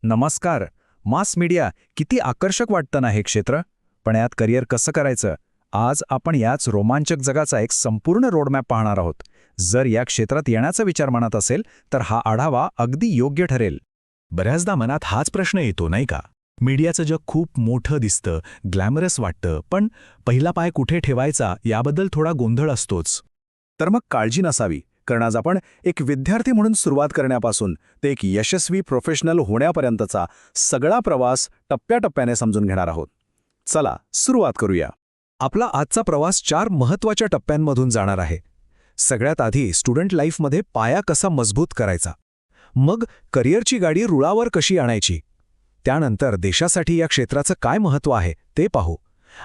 नमस्कार. Mass media किती आकर्षक वाटतं ना हे क्षेत्र. पण यात करिअर कसं करायचं, आज आपण याच रोमांचक जगाचा एक संपूर्ण रोडमॅप पाहणार आहोत. जर या क्षेत्रात येण्याचा विचार मनात असेल तर हा आढावा अगदी योग्य ठरेल. बऱ्याचदा मनात हाच प्रश्न येतो नाही का? मीडियाचं जग खूप मोठं दिसतं, ग्लॅमरस वाटतं, पण पहिला पाय कुठे ठेवायचा याबद्दल थोडा गोंधळ असतोच. तर मग काळजी नसावी, कारण आज आपण एक विद्यार्थी म्हणून सुरुवात करण्यापासून ते एक यशस्वी प्रोफेशनल होण्यापर्यंतचा सगळा प्रवास टप्प्याटप्प्याने समजून घेणार आहोत. चला सुरुवात करूया. आपला आजचा प्रवास 4 महत्त्वाच्या टप्प्यांमधून जाणार आहे. सगळ्यात आधी स्टुडंट लाईफमध्ये पाया कसा मजबूत करायचा, मग करिअरची गाडी रुळावर कशी आणायची, त्यानंतर देशासाठी या क्षेत्राचं काय महत्त्व आहे ते पाहू,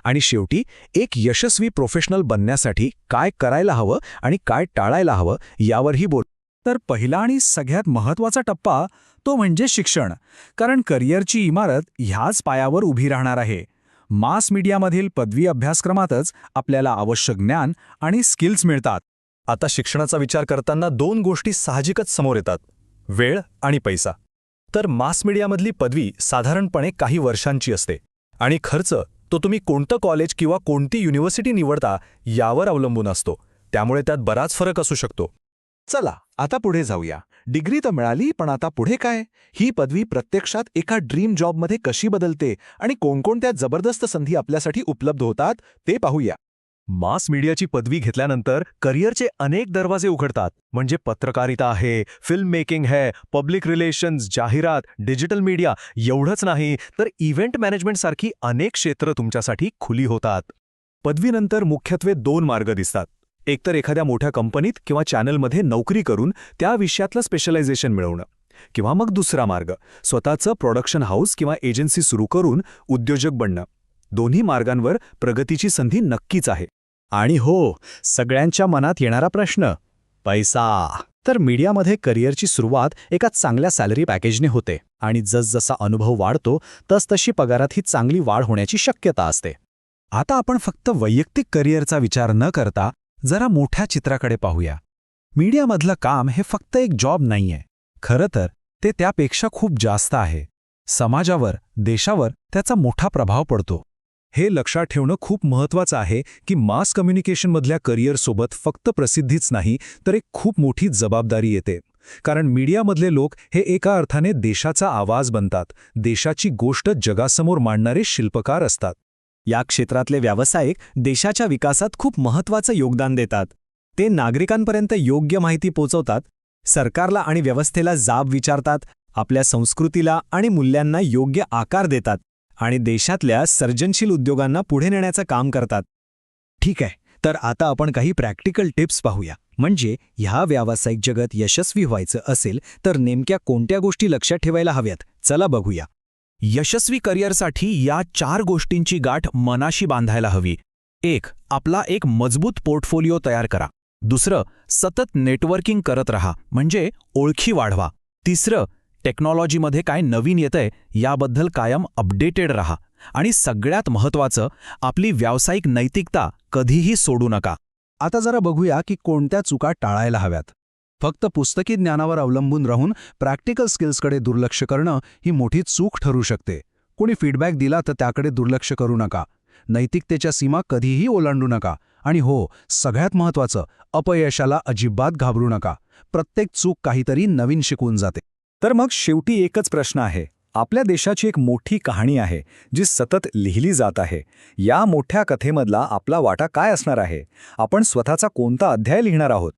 आणि शेवटी एक यशस्वी प्रोफेशनल बनण्यासाठी काय करायला हवं आणि काय टाळायला हवं यावरही बोल. तर पहिला आणि सगळ्यात महत्त्वाचा टप्पा तो म्हणजे शिक्षण, कारण करिअरची इमारत ह्याच पायावर उभी राहणार आहे. मास मीडियामधील पदवी अभ्यासक्रमातच आपल्याला आवश्यक ज्ञान आणि स्किल्स मिळतात. आता शिक्षणाचा विचार करताना 2 गोष्टी साहजिकच समोर येतात: वेळ आणि पैसा. तर मास मीडियामधली पदवी साधारणपणे काही वर्षांची असते, आणि खर्च तो तुम्ही कोणतं कॉलेज किंवा कोणती युनिव्हर्सिटी निवडता यावर अवलंबून असतो. त्यामुळे त्यात बराच फरक असू शकतो. चला आता पुढे जाऊया. डिग्री तर मिळाली, पण आता पुढे काय? ही पदवी प्रत्यक्षात एका ड्रीम जॉबमध्ये कशी बदलते आणि कोणकोणत्या जबरदस्त संधी आपल्यासाठी उपलब्ध होतात ते पाहूया. मास मीडियाची पदवी घेतल्यानंतर करिअरचे अनेक दरवाजे उघडतात. म्हणजे पत्रकारिता आहे, फिल्म मेकिंग आहे, पब्लिक रिलेशन्स, जाहिरात, डिजिटल मीडिया. एवढंच नाही तर इव्हेंट मॅनेजमेंटसारखी अनेक क्षेत्र तुमच्यासाठी खुली होतात. पदवीनंतर मुख्यत्वे 2 मार्ग दिसतात. एकतर एखाद्या मोठ्या कंपनीत किंवा चॅनलमध्ये नोकरी करून त्या विषयातलं स्पेशलायझेशन मिळवणं, किंवा मग दुसरा मार्ग स्वतःचं प्रोडक्शन हाऊस किंवा एजन्सी सुरू करून उद्योजक बनणं. दोन्ही मार्गांवर प्रगतीची संधी नक्कीच आहे. आणि हो, सगळ्यांच्या मनात येणारा प्रश्न, पैसा. तर मीडियामध्ये करिअरची सुरुवात एका चांगल्या सॅलरी पॅकेजने होते, आणि जसजसा अनुभव वाढतो तसतशी पगारातही चांगली वाढ होण्याची शक्यता असते. आता आपण फक्त वैयक्तिक करिअरचा विचार न करता जरा मोठ्या चित्राकडे पाहूया. मीडियामधलं काम हे फक्त एक जॉब नाहीये. खरं तर ते त्यापेक्षा खूप जास्त आहे. समाजावर, देशावर त्याचा मोठा प्रभाव पडतो. हे लक्षात ठेवणं खूप महत्त्वाचं आहे की मास कम्युनिकेशनमधल्या करिअरसोबत फक्त प्रसिद्धीच नाही, तर एक खूप मोठी जबाबदारी येते. कारण मीडियामधले लोक हे एका अर्थाने देशाचा आवाज बनतात, देशाची गोष्ट जगासमोर मांडणारे शिल्पकार असतात. या क्षेत्रातले व्यावसायिक देशाच्या विकासात खूप महत्त्वाचं योगदान देतात. ते नागरिकांपर्यंत योग्य माहिती पोचवतात, सरकारला आणि व्यवस्थेला जाब विचारतात, आपल्या संस्कृतीला आणि मूल्यांना योग्य आकार देतात, आणि देशातल्या सर्जनशील उद्योगांना पुढे नेण्याचं काम करतात. ठीक आहे, तर आता आपण काही प्रॅक्टिकल टिप्स पाहूया. म्हणजे ह्या व्यावसायिक जगत यशस्वी व्हायचं असेल तर नेमक्या कोणत्या गोष्टी लक्षात ठेवायला हव्यात, चला बघूया. यशस्वी करिअरसाठी या 4 गोष्टींची गाठ मनाशी बांधायला हवी. 1. आपला एक मजबूत पोर्टफोलिओ तयार करा. 2. सतत नेटवर्किंग करत रहा, म्हणजे ओळखी वाढवा. 3. टेक्नॉलॉजीमध्ये काय नवीन येतंय याबद्दल कायम अपडेटेड रहा. आणि सगळ्यात महत्त्वाचं, आपली व्यावसायिक नैतिकता कधीही सोडू नका. आता जरा बघूया की कोणत्या चुका टाळायला हव्यात. फक्त पुस्तकी ज्ञानावर अवलंबून राहून प्रॅक्टिकल स्किल्सकडे दुर्लक्ष करणं ही मोठी चूक ठरू शकते. कोणी फीडबॅक दिला तर त्याकडे दुर्लक्ष करू नका. नैतिकतेच्या सीमा कधीही ओलांडू नका. आणि हो, सगळ्यात महत्त्वाचं, अपयशाला अजिबात घाबरू नका. प्रत्येक चूक काहीतरी नवीन शिकवून जाते. तर मग शेवटी एकच प्रश्न आहे. आपल्या देशाची एक मोठी कहाणी आहे जी सतत लिहिली जात आहे. या मोठ्या कथेमधला आपला वाटा काय असणार आहे? आपण स्वतःचा कोणता अध्याय लिहिणार आहोत?